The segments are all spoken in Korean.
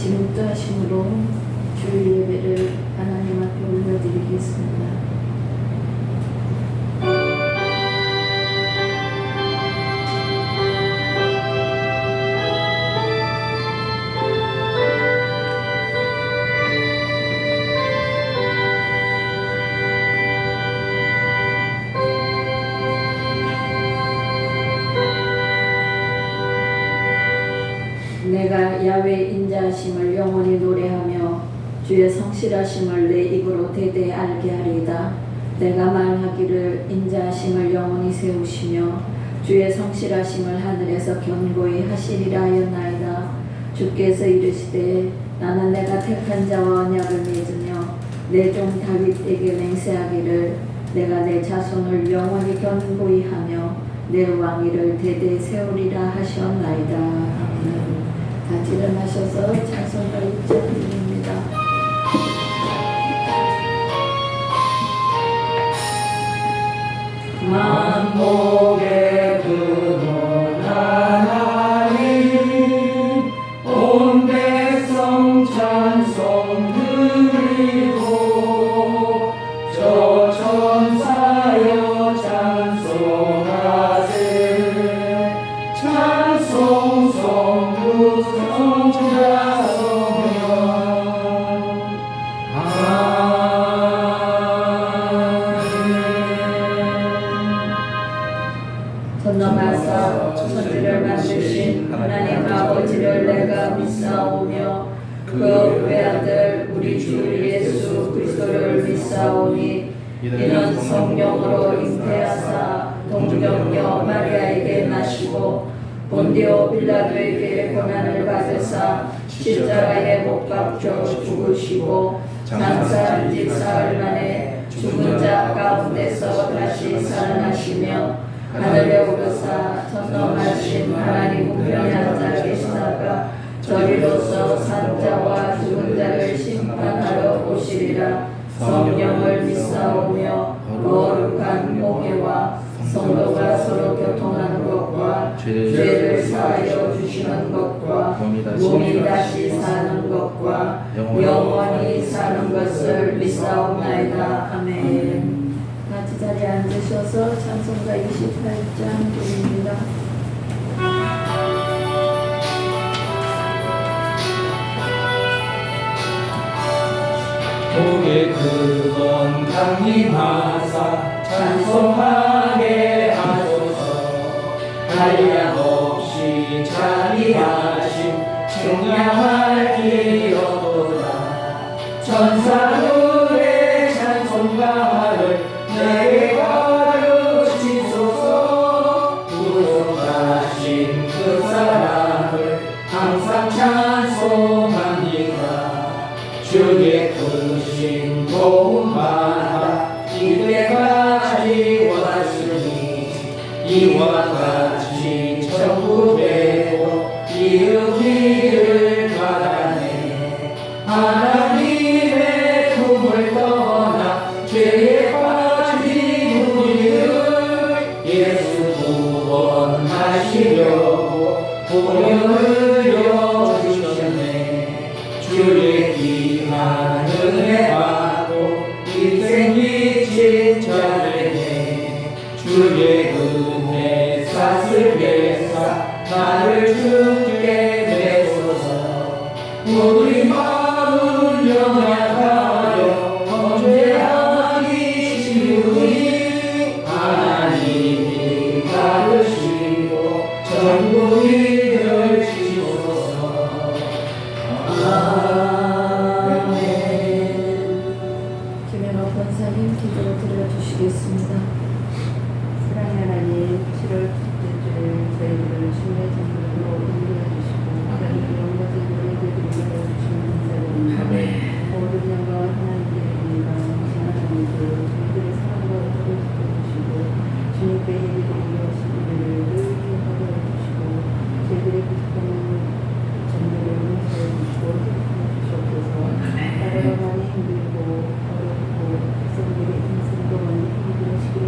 지금도 하심으로 주일 예배를 하나님 앞에 올려드리겠습니다. 내가 야외 인자하심을 영원히 노래하며 주의 성실하심을 내 입으로 대대 알게 하리이다. 내가 말하기를 인자하심을 영원히 세우시며 주의 성실하심을 하늘에서 견고히 하시리라 하였나이다. 주께서 이르시되 나는 내가 택한 자와 언약을 맺으며 내 종 다윗에게 맹세하기를 내가 내 자손을 영원히 견고히 하며 내 왕위를 대대 세우리라 하셨나이다. 아멘. 같이 일어나셔서 찬송가 6장 드립니다. 만복의 근원 하나님 온 백성 찬송 드리고 저 천사여 찬송하세 찬송 성부 성자 성령 전능하사 천지를 만드신 하나님 아버지를 내가 믿사오며 그 외아들 우리 주 예수 그리스도를 믿사오니 이는 성령으로 잉태하사 동정녀 마리아에게 나시고 본디오 빌라도에게 고난을 받으사 십자가에 못 박혀 죽으시고 장사한 지 사흘 만에 죽은 자 가운데서 다시 살아나시며 하늘에 오르사 전능하신 하나님 우편에 앉아 계시다가 저리로서 산 자와 죽은 자를 심판하러 오시리라. 성령을 믿사오며 거룩한 공예와 성도가 서로 교통하는 것과 죄를 사하여 주시는 것과 몸이 다시 사는 것과 영원히 사는 것을 믿사옵나이다. 아멘. 같이 자리에 앉으셔서 찬송가 28장 드립니다. 복의 근원 강림하사 찬송하게 하소서. 한량 없이 자리하심 청량할 길이 없도다. 천사들의 찬송가를 내게 가르치소서. 구속하신 그 사랑을 항상 찬송합니다. 주의 크신 도움받아 이때까지 왔으니 이와 같이 천국에도 이르기를 바라네. 하나님의 품을 떠나 죄에 빠진 우리를 예수 구원하시려고 보혈을 흘려주셨네. 주의 귀한 은혜 받고 인생 미친 자들에게 주의 은혜 사슬계사 나를 주께 내소서. 우리 마음을 연약하여 범죄하기 쉬우니 하나님이 가르시고 전부를 주소서. 아멘. 김현호 권사님 기도를 드려주시겠습니다. 사랑의 하나님, 7월 첫째 주일 저희들을 주의 정도로 인도해주시고 하나님 영광을 예배드리게 해주시는 감사드립니다. 모든 영광 하나님께입니다. 하나님도 저희들의 사랑과 의를 지켜주시고 주님께 예배드리게 하신 일을 늘 기억하게 해주시고 저희들의 부족한 정도를 용서해 주시고 회복해 주시옵소서. 나라가 많이 힘들고 어렵고 백성들의 인생도 많이 힘들으시기를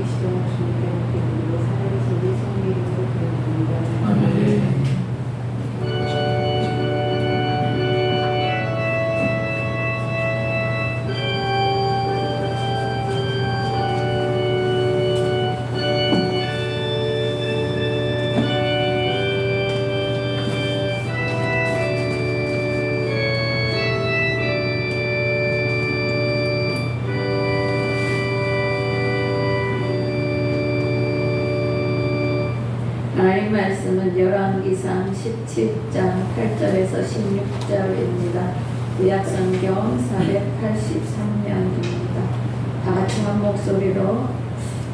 그리스도 주님께 드리고 살아계신 예수님 이름으로 기도드립니다. 아멘. 하나님 말씀은 열왕기상 17장 8절에서 16절입니다. 구약성경 483년입니다. 다같이 한 목소리로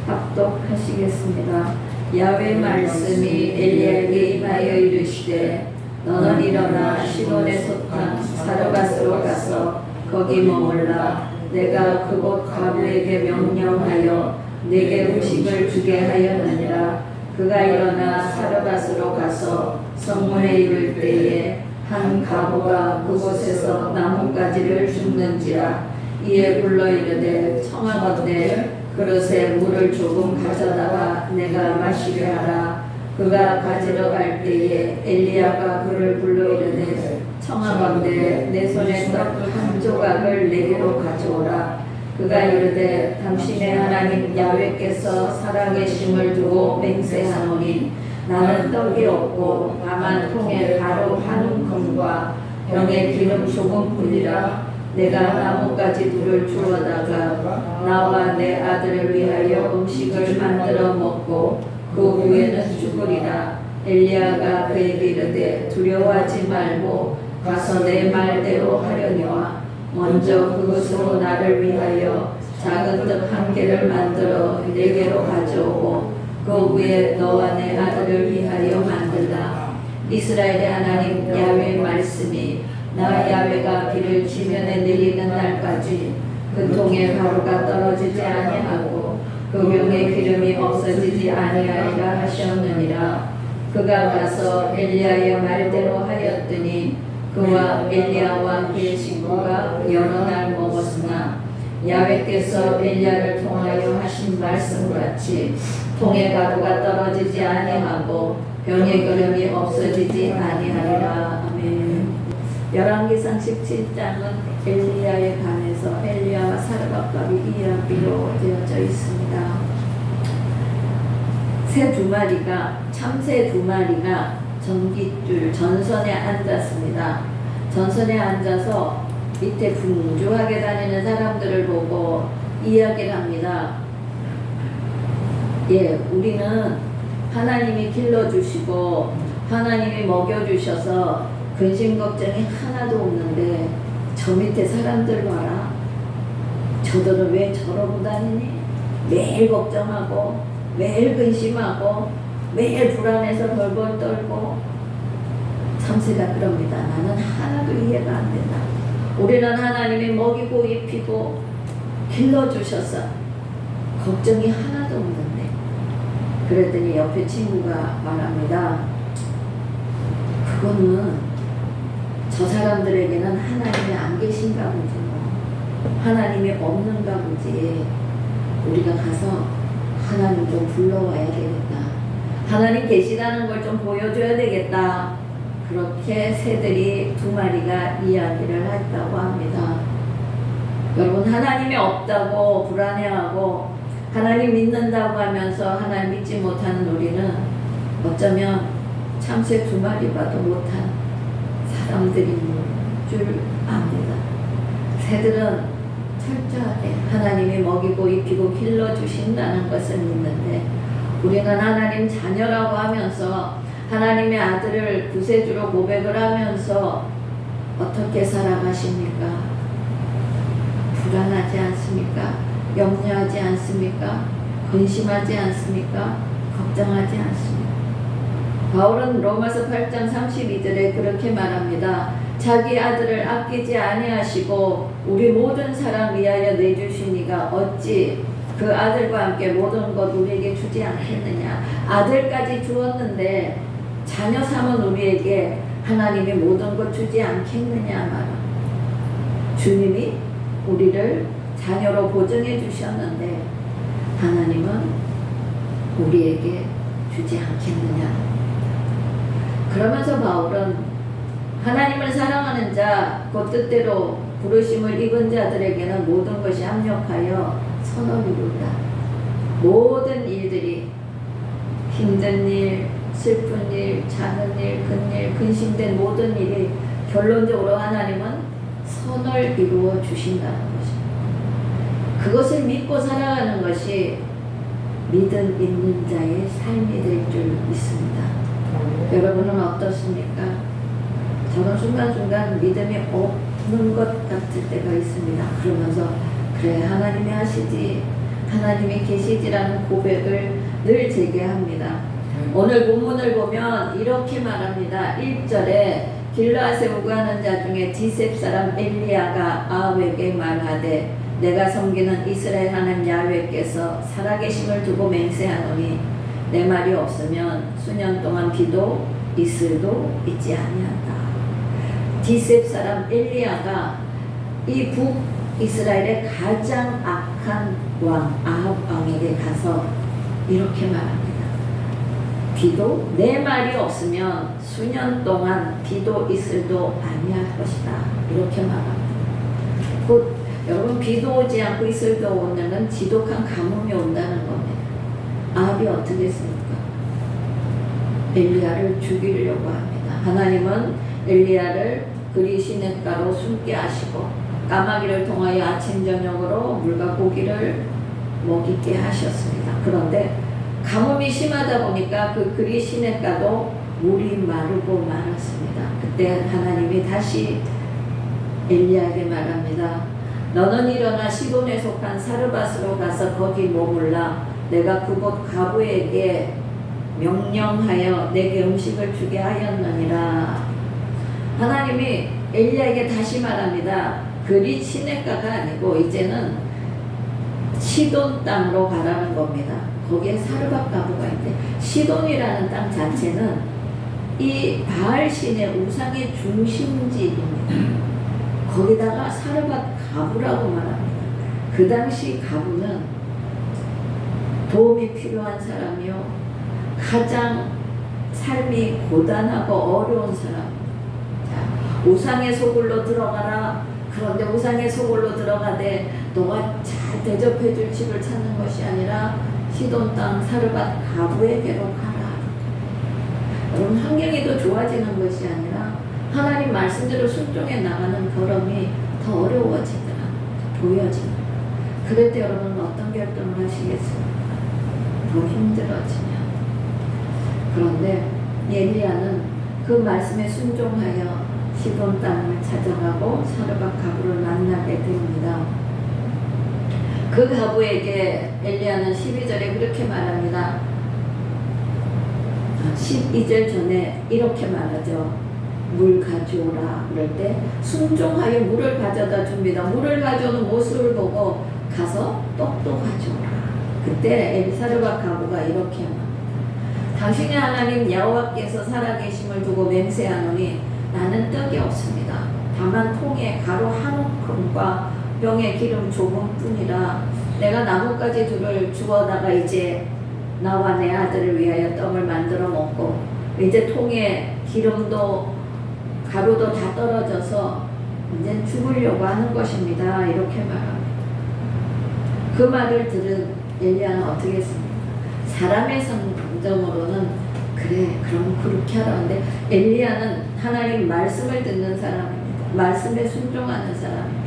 합독하시겠습니다. 야훼 말씀이 엘리야에게 임하여 이르시되 너는 일어나 시돈에 속한 사르밧으로 가서 거기 머물라. 내가 그곳 과부에게 명령하여 내게 음식을 주게 하였느니라. 그가 일어나 사르밧으로 가서 성문에 이를 때에 한 과부가 그곳에서 나뭇가지를 줍는지라. 이에 불러 이르되 청하건대 그릇에 물을 조금 가져다가 내가 마시게 하라. 그가 가지러 갈 때에 엘리야가 그를 불러 이르되 청하건대 내 손에 떡 한 조각을 내게로 가져오라. 그가 이르되 당신의 하나님 야훼께서 살아계심을 두고 맹세하노니 나는 떡이 없고 다만 통에 가루 한 움큼과 병에 기름 조금뿐이라. 내가 나뭇가지 둘을 주워다가 나와 내 아들을 위하여 음식을 만들어 먹고 그 후에는 죽으리라. 엘리야가 그에게 이르되 두려워하지 말고 가서 내 말대로 하려니와 먼저 그것으로 나를 위하여 작은 떡 한 개를 만들어 내게로 가져오고 그 후에 너와 내 아들을 위하여 만들라. 이스라엘의 하나님 야훼의 말씀이 나 야훼가 비를 지면에 내리는 날까지 그 통에 가루가 떨어지지 아니하고 그 병에 기름이 없어지지 아니하리라 하셨느니라. 그가 가서 엘리야의 말대로 하였더니 그와 엘리야와 그의 친구가 여러 날 먹었으나 야훼께서 엘리야를 통하여 하신 말씀같이 통에 가루가 떨어지지 아니하고 병의 기름이 없어지지 아니하리라. 아멘. 열왕기상 17장은 엘리야에 관해서 엘리야와 사르밧과비 이야기로 되어져 있습니다. 새 두 마리가 참새 두 마리가 전깃줄 전선에 앉았습니다. 전선에 앉아서 밑에 분주하게 다니는 사람들을 보고 이야기를 합니다. 우리는 하나님이 길러주시고 하나님이 먹여주셔서 근심 걱정이 하나도 없는데 저 밑에 사람들 봐라. 저들은 왜 저러고 다니니? 매일 걱정하고 매일 근심하고 매일 불안해서 벌벌 떨고. 참새가 그럽니다. 나는 하나도 이해가 안 된다. 우리는 하나님이 먹이고 입히고 길러주셔서 걱정이 하나도 없는데. 그랬더니 옆에 친구가 말합니다. 그거는 저 사람들에게는 하나님이 안 계신가 보지 뭐. 하나님이 없는가 보지. 우리가 가서 하나님 좀 불러와야 되겠다. 하나님 계시다는 걸 좀 보여줘야 되겠다. 그렇게 새들이 두 마리가 이야기를 했다고 합니다. 여러분, 하나님이 없다고 불안해하고 하나님 믿는다고 하면서 하나님 믿지 못하는 우리는 어쩌면 참새 두 마리 봐도 못한 사람들인 줄 압니다. 새들은 철저하게 하나님이 먹이고 입히고 길러주신다는 것을 믿는데 우리는 하나님 자녀라고 하면서 하나님의 아들을 구세주로 고백을 하면서 어떻게 살아가십니까? 불안하지 않습니까? 염려하지 않습니까? 근심하지 않습니까? 걱정하지 않습니까? 바울은 로마서 8장 32절에 그렇게 말합니다. 자기 아들을 아끼지 아니하시고 우리 모든 사람 위하여 내주시니가 어찌 그 아들과 함께 모든 것 우리에게 주지 않겠느냐. 아들까지 주었는데 자녀 삼은 우리에게 하나님이 모든 것 주지 않겠느냐 말합니다. 주님이 우리를 자녀로 보증해 주셨는데 하나님은 우리에게 주지 않겠느냐. 그러면서 바울은 하나님을 사랑하는 자, 그 뜻대로 부르심을 입은 자들에게는 모든 것이 합력하여 선을 이루다. 모든 일들이 힘든 일, 슬픈 일, 작은 일, 큰 일, 근심된 모든 일이 결론적으로 하나님은 선을 이루어 주신다는 것입니다. 그것을 믿고 살아가는 것이 믿음 있는 자의 삶이 될 줄 믿습니다. 여러분은 어떻습니까? 저는 순간순간 믿음이 없는 것 같을 때가 있습니다. 그러면서 그래 하나님이 하시지, 하나님이 계시지라는 고백을 늘 제게 합니다. 오늘 본문을 보면 이렇게 말합니다. 1절에 길르앗에 우거하는 자 중에 디셉 사람 엘리야가 아합에게 말하되 내가 섬기는 이스라엘 하나님 야훼께서 살아계심을 두고 맹세하노니 내 말이 없으면 수년 동안 비도 이슬도 있지 아니한다. 디셉 사람 엘리야가 이 북이스라엘의 가장 악한 왕 아합 왕에게 가서 이렇게 말합니다. 비도 내 말이 없으면 수년 동안 비도 이슬도 아니할 것이다. 이렇게 말합니다. 곧 여러분 비도 오지 않고 이슬도 오는 지독한 가뭄이 온다는 겁니다. 아합이 어떻게 했습니까? 엘리야를 죽이려고 합니다. 하나님은 엘리야를 그리 시냇가로 숨게 하시고 까마귀를 통하여 아침 저녁으로 물과 고기를 먹이게 하셨습니다. 그런데 가뭄이 심하다 보니까 그 그리 시냇가도 물이 마르고 말았습니다. 그때 하나님이 다시 엘리야에게 말합니다. 너는 일어나 시돈에 속한 사르밧으로 가서 거기 머물라. 내가 그곳 가부에게 명령하여 내게 음식을 주게 하였느니라. 하나님이 엘리야에게 다시 말합니다. 그리 시냇가가 아니고 이제는 시돈 땅으로 가라는 겁니다. 거기에 사르밧 가부가 있는데 시돈이라는 땅 자체는 이 바알신의 우상의 중심지입니다. 거기다가 사르밧 가부라고 말합니다. 그 당시 가부는 도움이 필요한 사람이요 가장 삶이 고단하고 어려운 사람. 자, 우상의 소굴로 들어가라. 그런데 우상의 소굴로 들어가되 너가 잘 대접해줄 집을 찾는 것이 아니라 시돈 땅 사르밧 가부에게로 가라. 여러분 환경이 더 좋아지는 것이 아니라 하나님 말씀대로 순종해 나가는 걸음이 더 어려워지더라. 보여지더라. 그럴 때 여러분은 어떤 결정을 하시겠습니까? 더 힘들어지면. 그런데 엘리야는 그 말씀에 순종하여 시돈 땅을 찾아가고 사르밧 가부를 만나게 됩니다. 그 가부에게 엘리야는 12절에 그렇게 말합니다. 12절 전에 이렇게 말하죠. 물 가져오라. 그럴 때 순종하여 물을 가져다 줍니다. 물을 가져오는 모습을 보고 가서 떡도 가져오라. 그때 사르밧 가부가 이렇게 말합니다. 당신의 하나님 여호와께서 살아계심을 두고 맹세하노니 나는 떡이 없습니다. 다만 통에 가루 한 움큼과 병에 기름 조금뿐이라. 내가 나뭇가지 둘을 주워다가 이제 나와 내 아들을 위하여 떡을 만들어 먹고 이제 통에 기름도 가루도 다 떨어져서 이제 죽으려고 하는 것입니다. 이렇게 말합니다. 그 말을 들은 엘리야는 어떻게 했습니까? 사람의 성정으로는 그래 그럼 그렇게 하라는데 엘리야는 하나님 말씀을 듣는 사람입니다. 말씀에 순종하는 사람입니다.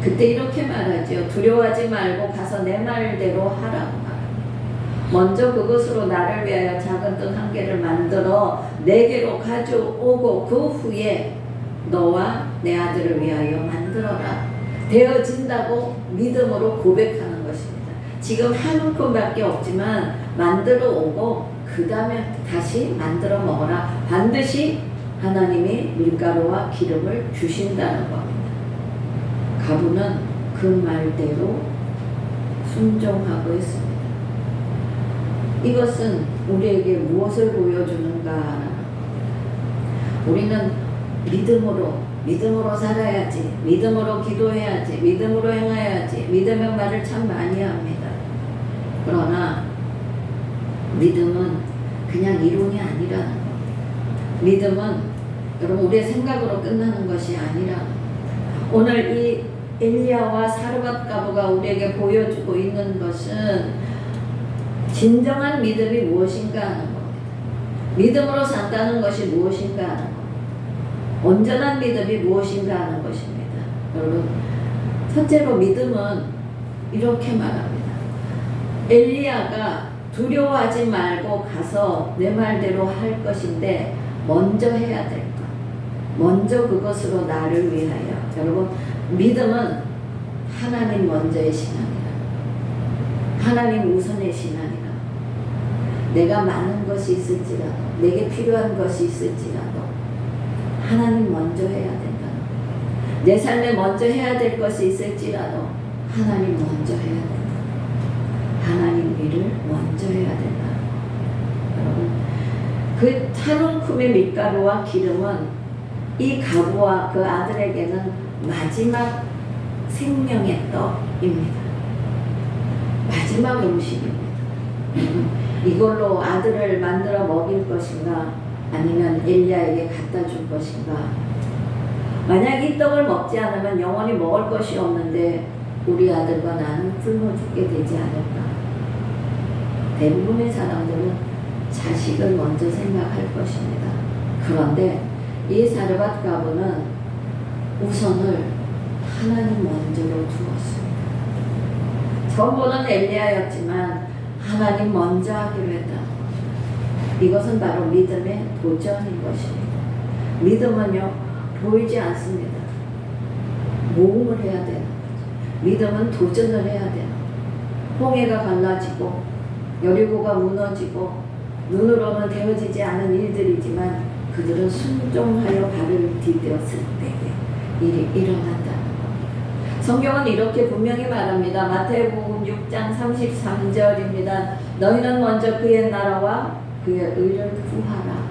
그때 이렇게 말하죠. 두려워하지 말고 가서 내 말대로 하라고 말합니다. 먼저 그것으로 나를 위하여 작은 떡 한 개를 만들어 내게로 가져오고 그 후에 너와 내 아들을 위하여 만들어라. 되어진다고 믿음으로 고백하는 것입니다. 지금 한 움큼밖에 없지만 만들어 오고 그 다음에 다시 만들어 먹어라. 반드시 하나님이 밀가루와 기름을 주신다는 겁니다. 가부는 그 말대로 순종하고 있습니다. 이것은 우리에게 무엇을 보여주는가? 우리는 믿음으로 살아야지, 믿음으로 기도해야지, 믿음으로 행해야지, 믿음의 말을 참 많이 합니다. 그러나 믿음은 그냥 이론이 아니라는 겁니다. 믿음은 여러분 우리의 생각으로 끝나는 것이 아니라는 겁니다. 오늘 이 엘리야와 사르밧 가부가 우리에게 보여주고 있는 것은 진정한 믿음이 무엇인가 하는 겁니다. 믿음으로 산다는 것이 무엇인가 하는 겁니다. 온전한 믿음이 무엇인가 하는 것입니다. 여러분, 첫째로 믿음은 이렇게 말합니다. 엘리야가 두려워하지 말고 가서 내 말대로 할 것인데 먼저 해야 될 것. 먼저 그것으로 나를 위하여. 여러분, 믿음은 하나님 먼저의 신앙이라. 하나님 우선의 신앙이라. 내가 많은 것이 있을지라도, 내게 필요한 것이 있을지라도 하나님 먼저 해야 된다는 거예요. 내 삶에 먼저 해야 될 것이 있을지라도 하나님 먼저 해야 된다. 하나님 일을 먼저 해야 된다는 거예요. 여러분, 그 차lum큼의 밀가루와 기름은 이 가부와 그 아들에게는 마지막 생명의 떡입니다. 마지막 음식입니다. 이걸로 아들을 만들어 먹일 것인가 아니면 엘리야에게 갖다 줄 것인가. 만약 이 떡을 먹지 않으면 영원히 먹을 것이 없는데 우리 아들과 나는 굶어 죽게 되지 않을까. 대부분의 사람들은 자식을 먼저 생각할 것입니다. 그런데 이 사르밧 가부는 우선을 하나님 먼저로 두었습니다. 전부는 엘리야였지만 하나님 먼저 하기로 했다는 겁니다. 이것은 바로 믿음의 도전인 것입니다. 믿음은요, 보이지 않습니다. 모험을 해야 되는 거죠. 믿음은 도전을 해야 되는 거죠. 홍해가 갈라지고 여리고가 무너지고 눈으로는 되어지지 않은 일들이지만 그들은 순종하여 발을 디뎠을 때에 일이 일어난다는 겁니다. 성경은 이렇게 분명히 말합니다. 마태복음 6장 33절입니다. 너희는 먼저 그의 나라와 그의 의를 구하라.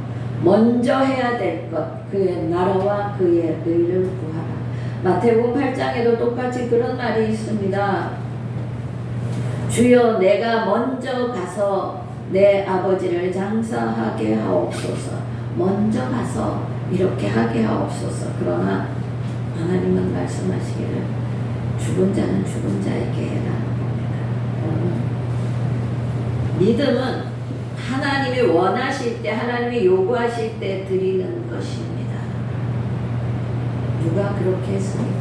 먼저 해야 될 것, 그의 나라와 그의 의를 구하라. 마태복음 8장에도 똑같이 그런 말이 있습니다. 주여 내가 먼저 가서 내 아버지를 장사하게 하옵소서. 먼저 가서 이렇게 하게 하옵소서. 그러나 하나님은 말씀하시기를 죽은 자는 죽은 자에게 해라는 겁니다. 믿음은 하나님이 원하실 때, 하나님이 요구하실 때 드리는 것입니다. 누가 그렇게 했습니까?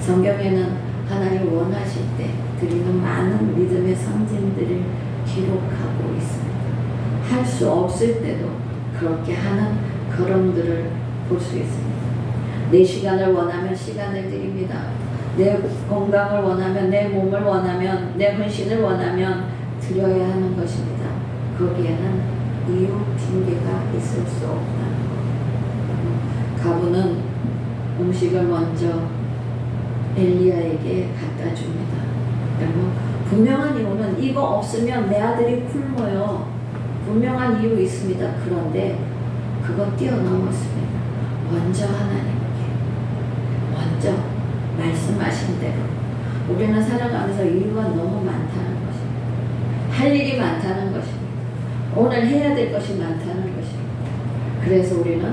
성경에는 하나님이 원하실 때 드리는 많은 믿음의 상징들을 기록하고 있습니다. 할 수 없을 때도 그렇게 하는 걸음들을 볼 수 있습니다. 내 시간을 원하면 시간을 드립니다. 내 건강을 원하면, 내 몸을 원하면, 내 헌신을 원하면 드려야 하는 것입니다. 거기에는 이유, 핑계가 있을 수 없다는 것. 가부는 음식을 먼저 엘리야에게 갖다 줍니다. 여러분, 분명한 이유는 이거 없으면 내 아들이 굶어요. 분명한 이유 있습니다. 그런데 그거 뛰어넘었습니다. 먼저 하나님께, 먼저 말씀하신 대로. 우리는 살아가면서 이유가 너무 많다는 것입니다. 할 일이 많다는 것입니다. 오늘 해야 될 것이 많다는 것입니다. 그래서 우리는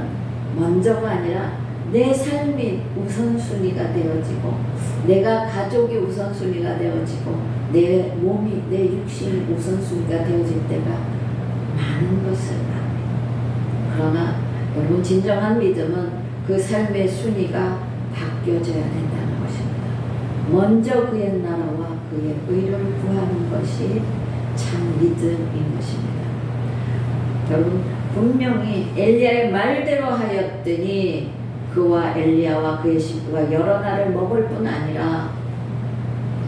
먼저가 아니라 내 삶이 우선순위가 되어지고, 내가 가족이 우선순위가 되어지고, 내 몸이, 내 육신이 우선순위가 되어질 때가 많은 것을 압니다. 그러나 여러분, 진정한 믿음은 그 삶의 순위가 바뀌어져야 된다는 것입니다. 먼저 그의 나라와 그의 의를 구하는 것이 참 믿음인 것입니다. 여러분, 분명히 엘리야의 말대로 하였더니 그와 엘리야와 그의 식구가 여러 날을 먹을 뿐 아니라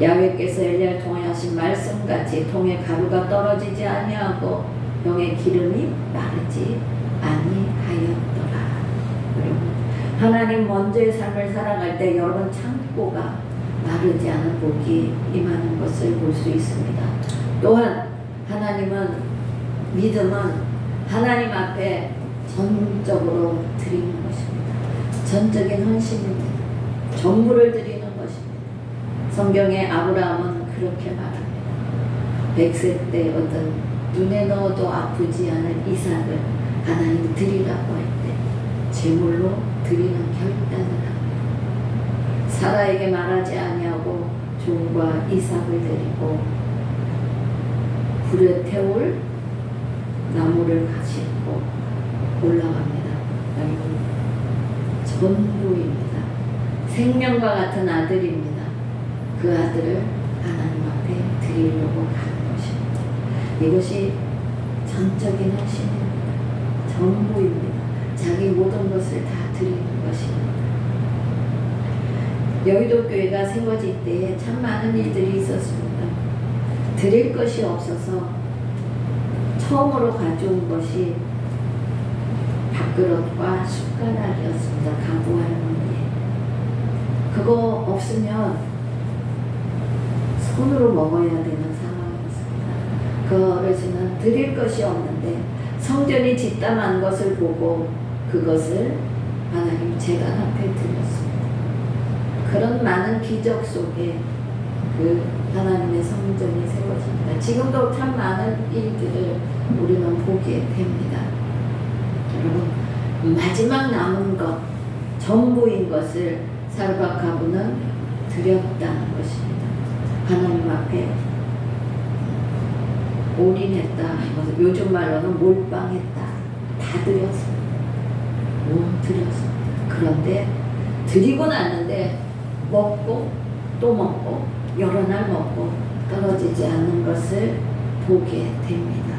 야훼께서 엘리야를 통하여 하신 말씀같이 통에 가루가 떨어지지 아니하고 병에 기름이 마르지 아니하였더라. 여러분, 하나님 먼저의 삶을 살아갈 때 여러분 창고가 마르지 않은 복이 임하는 것을 볼 수 있습니다. 또한 하나님은, 믿음은 하나님 앞에 전적으로 드리는 것입니다. 전적인 헌신입니다. 전부를 드리는 것입니다. 성경에 아브라함은 그렇게 말합니다. 100세 때 어떤 눈에 넣어도 아프지 않은 이삭을 하나님이 드리라고 할 때 제물로 드리는 결단을 합니다. 사라에게 말하지 아니하고 종과 이삭을 데리고 불에 태울 나무를 가지고 올라갑니다. 여러분, 전부입니다. 생명과 같은 아들입니다. 그 아들을 하나님 앞에 드리려고 가는 것입니다. 이것이 전적인 헌신입니다. 전부입니다. 자기 모든 것을 다 드리는 것입니다. 여의도 교회가 세워질 때에 참 많은 일들이 있었습니다. 드릴 것이 없어서 처음으로 가져온 것이 밥그릇과 숟가락이었습니다. 가부 할머니. 그거 없으면 손으로 먹어야 되는 상황이었습니다. 그것은 드릴 것이 없는데 성전이 짓담한 것을 보고 그것을 하나님 제단 앞에 드렸습니다. 그런 많은 기적 속에 그 하나님의 성전이 세워집니다. 지금도 참 많은 일들을 우리는 보게 됩니다. 여러분, 마지막 남은 것, 전부인 것을 사르밧 가부는 드렸다는 것입니다. 하나님 앞에 올인했다. 요즘 말로는 몰빵했다. 다 드렸습니다. 드렸습니다. 그런데 드리고 났는데 먹고 또 먹고 여러 날 먹고 떨어지지 않는 것을 보게 됩니다.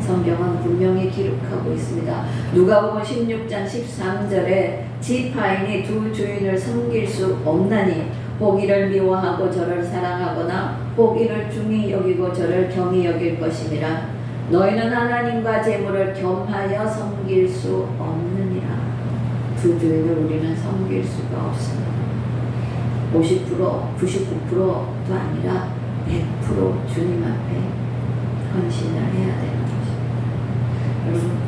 성경은 분명히 기록하고 있습니다. 누가복음 16장 13절에 지파인이 두 주인을 섬길 수 없나니 혹 이를 미워하고 저를 사랑하거나 혹 이를 중히 여기고 저를 경히 여길 것임이라. 너희는 하나님과 재물을 겸하여 섬길 수 없느니라. 두 주인을 우리는 섬길 수가 없습니다. 50%, 99%도 아니라 100% 주님 앞에 헌신을 해야 되는 것입니다. 여러분,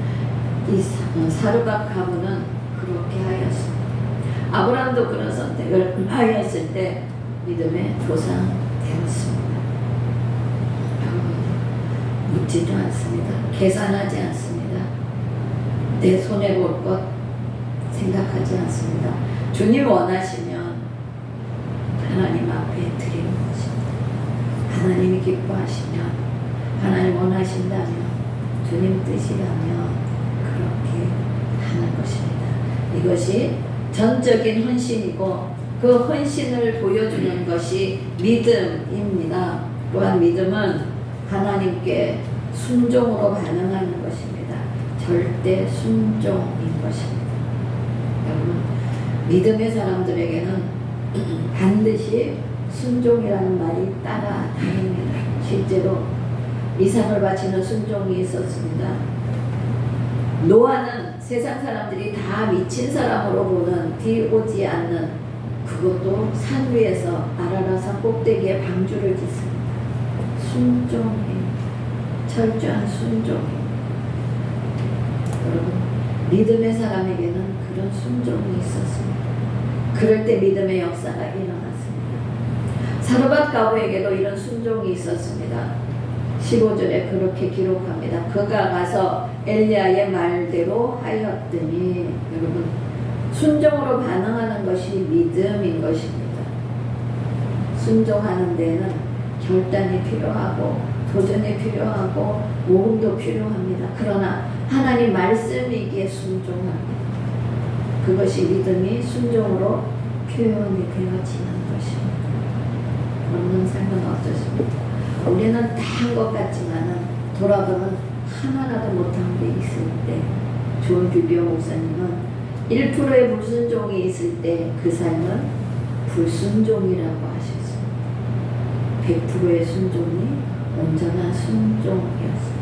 이 사르밧 가부는 그렇게 하였습니다. 아브라함도 그런 선택을 하였을 때 믿음의 조상 되었습니다. 여러분, 묻지도 않습니다. 계산하지 않습니다. 내 손에 볼 것 생각하지 않습니다. 주님 원하시면 하나님 앞에 드리는 것입니다. 하나님이 기뻐하시면, 하나님 원하신다면, 주님 뜻이라면 그렇게 하는 것입니다. 이것이 전적인 헌신이고 그 헌신을 보여주는 것이 믿음입니다. 또한 믿음은 하나님께 순종으로 반응하는 것입니다. 절대 순종인 것입니다. 여러분, 믿음의 사람들에게는 반드시 순종이라는 말이 따라다닙니다. 실제로 이삭을 바치는 순종이 있었습니다. 노아는 세상 사람들이 다 미친 사람으로 보는 뒤오지 않는, 그것도 산 위에서 아라라산 꼭대기에 방주를 짓습니다. 순종입니다. 철저한 순종입니다. 여러분, 믿음의 사람에게는 그런 순종이 있었습니다. 그럴 때 믿음의 역사가 일어났습니다. 사르밧 가부에게도 이런 순종이 있었습니다. 15절에 그렇게 기록합니다. 그가 가서 엘리야의 말대로 하였더니. 여러분, 순종으로 반응하는 것이 믿음인 것입니다. 순종하는 데에는 결단이 필요하고 도전이 필요하고 모험도 필요합니다. 그러나 하나님 말씀이기에 순종합니다. 그것이 믿음이 순종으로 표현이 되어지는 것입니다. 여러분 삶은 어떠십니까? 우리는 다 한 것 같지만은 돌아보면 하나라도 못한 게 있을 때, 존 뷰비어 목사님은 1%의 불순종이 있을 때 그 삶은 불순종이라고 하셨습니다. 100%의 순종이 온전한 순종이었습니다.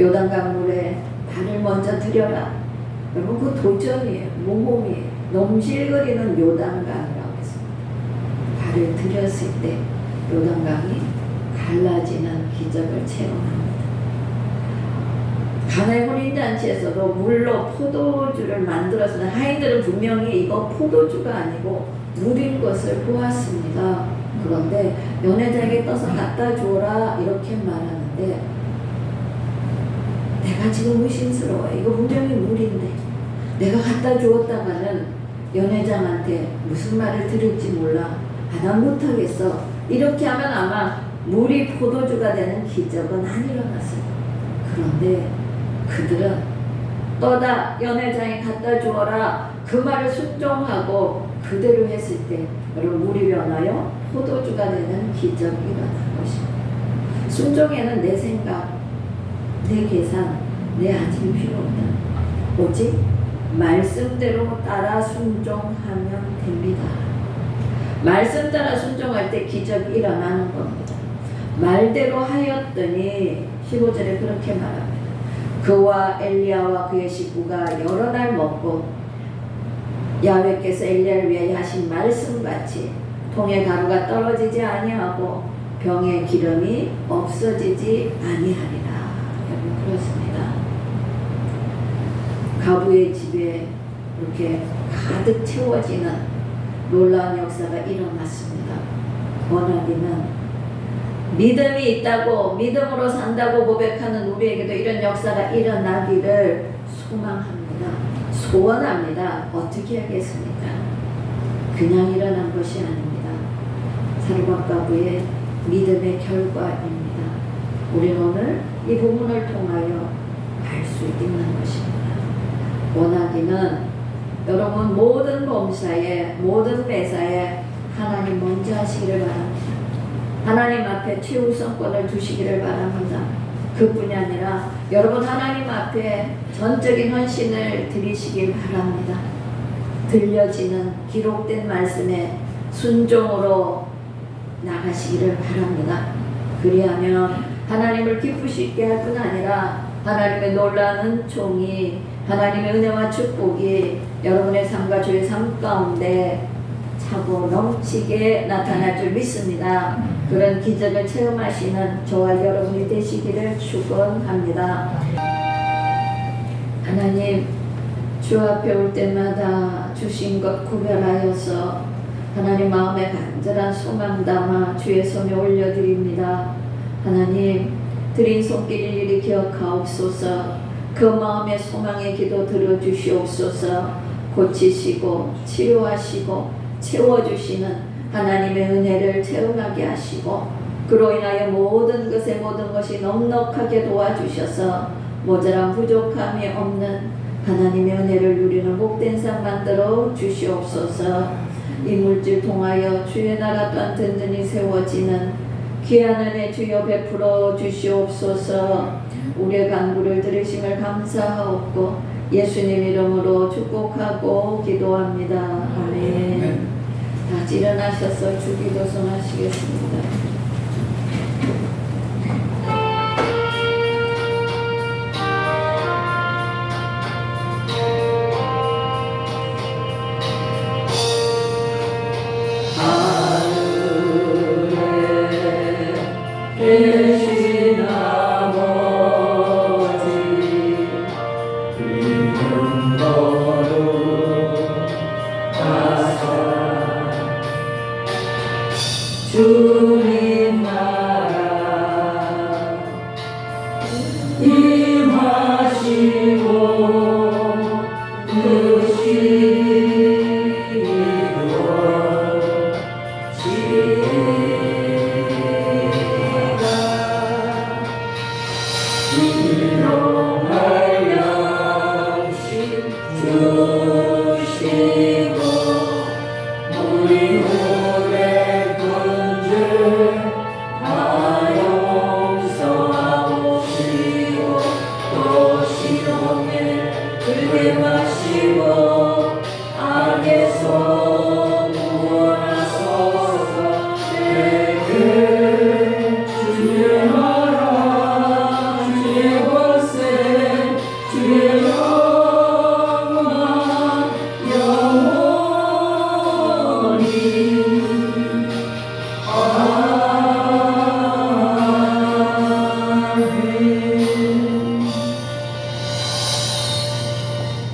요단강 물에 발을 먼저 들여라. 여러분, 그 도전이에요. 모험이에요. 넘실거리는 요단강이라고 했습니다. 발을 들였을 때 요단강이 갈라지는 기적을 체험합니다. 가나의 혼인잔치에서도 물로 포도주를 만들었으나 하인들은 분명히 이거 포도주가 아니고 물인 것을 보았습니다. 그런데 연회장에 떠서 갖다 주어라 이렇게 말하는데 내가 지금 의심스러워. 이거 분명히 물인데 내가 갖다 주었다가는 연회장한테 무슨 말을 들을지 몰라. 난 못하겠어. 이렇게 하면 아마 물이 포도주가 되는 기적은 안 일어났을 거예요. 그런데 그들은 너다 연회장에 갖다 주어라 그 말을 순종하고 그대로 했을 때 여러분 물이 변하여 포도주가 되는 기적이 일어난 것입니다. 순종에는 내 생각, 내 계산, 내 아침이 필요 없다. 오직 말씀대로 따라 순종하면 됩니다. 말씀 따라 순종할 때 기적이 일어나는 겁니다. 말대로 하였더니 15절에 그렇게 말합니다. 그와 엘리야와 그의 식구가 여러 날 먹고 야훼께서 엘리야를 위하여 하신 말씀같이 통에 가루가 떨어지지 아니하고 병에 기름이 없어지지 아니하리라. 여러분 그렇습니다. 가부의 집에 이렇게 가득 채워지는 놀라운 역사가 일어났습니다. 원하기는 믿음이 있다고 믿음으로 산다고 고백하는 우리에게도 이런 역사가 일어나기를 소망합니다. 소원합니다. 어떻게 하겠습니까? 그냥 일어난 것이 아닙니다. 사르밧 가부의 믿음의 결과입니다. 우리는 오늘 이 부분을 통하여 알 수 있는 것입니다. 원하기는 여러분 모든 봉사에 모든 매사에 하나님 먼저 하시기를 바랍니다. 하나님 앞에 최우선권을 두시기를 바랍니다. 그뿐이 아니라 여러분 하나님 앞에 전적인 헌신을 드리시길 바랍니다. 들려지는 기록된 말씀에 순종으로 나가시기를 바랍니다. 그리하면 하나님을 기쁘시게 할 뿐 아니라 하나님의 놀라운 종이 하나님의 은혜와 축복이 여러분의 삶과 주의 삶 가운데 차고 넘치게 나타날 줄 믿습니다. 그런 기적을 체험하시는 저와 여러분이 되시기를 축원합니다. 하나님 주 앞에 올 때마다 주신 것 구별하여서 하나님 마음에 간절한 소망 담아 주의 손에 올려드립니다. 하나님 드린 손길 일일이 기억하옵소서. 그 마음의 소망의 기도 들어주시옵소서. 고치시고 치료하시고 채워주시는 하나님의 은혜를 체험하게 하시고 그로 인하여 모든 것이 넉넉하게 도와주셔서 모자란 부족함이 없는 하나님의 은혜를 누리는 복된 삶 만들어 주시옵소서. 이 물질 통하여 주의 나라 또한 든든히 세워지는 귀한 은혜 주여 베풀어 주시옵소서. 우리의 간구를 들으심을 감사하옵고 예수님 이름으로 축복하고 기도합니다. 아멘. 다 일어나셔서 주기도 선하시겠습니다. 계신 아버지 이름 거룩하사 주님 나라 임하시고 뜻이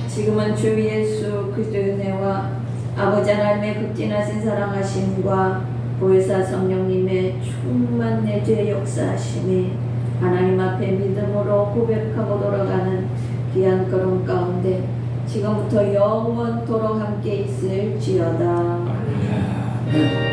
지금은 주 예수 그리스도의 은혜와 아버지 하나님의 극진하신 사랑하심과 보혜사 성령님의 충만 내주의 역사하심이 하나님 앞에 믿음으로 고백하고 돌아가는 귀한 걸음 가운데 지금부터 영원토록 함께 있을지어다. 할렐루야.